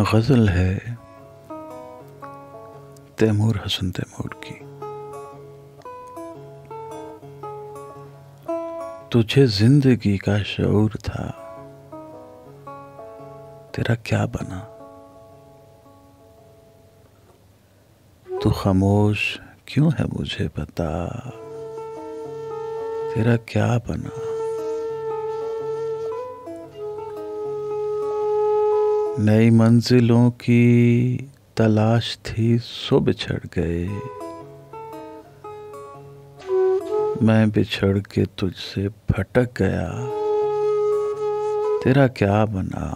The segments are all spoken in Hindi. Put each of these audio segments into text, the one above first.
गज़ल है तैमूर हसन तैमूर की। तुझे जिंदगी का शऊर था, तेरा क्या बना? तू खामोश क्यों है मुझे बता, तेरा क्या बना? नई मंजिलों की तलाश थी सो बिछड़ गए, मैं बिछड़ के तुझसे भटक गया, तेरा क्या बना?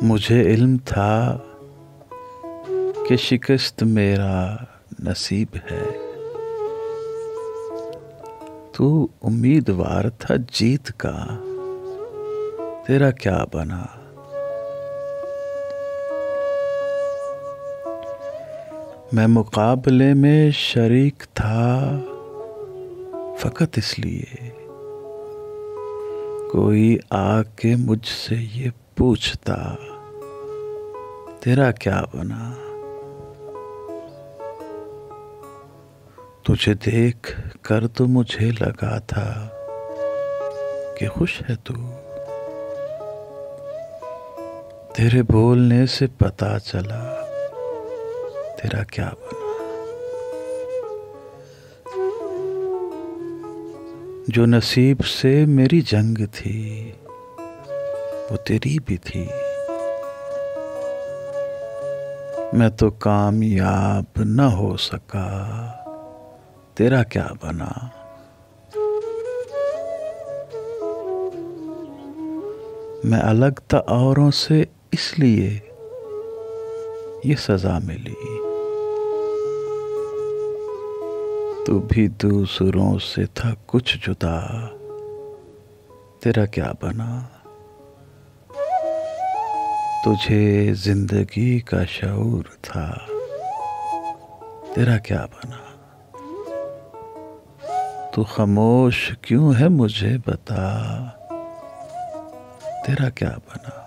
मुझे इल्म था कि शिकस्त मेरा नसीब है, तू उम्मीदवार था जीत का, तेरा क्या बना? मैं मुकाबले में शरीक था फकत इसलिए, कोई आके मुझसे ये पूछता, तेरा क्या बना? तुझे देख कर तो मुझे लगा था कि खुश है तू, तेरे बोलने से पता चला, तेरा क्या बना? जो नसीब से मेरी जंग थी वो तेरी भी थी, मैं तो कामयाब न हो सका, तेरा क्या बना? मैं अलग था औरों से इसलिए ये सजा मिली, तू भी दूसरों से था कुछ जुदा, तेरा क्या बना? तुझे जिंदगी का शऊर था, तेरा क्या बना? तू खामोश क्यों है मुझे बता, तेरा क्या बना?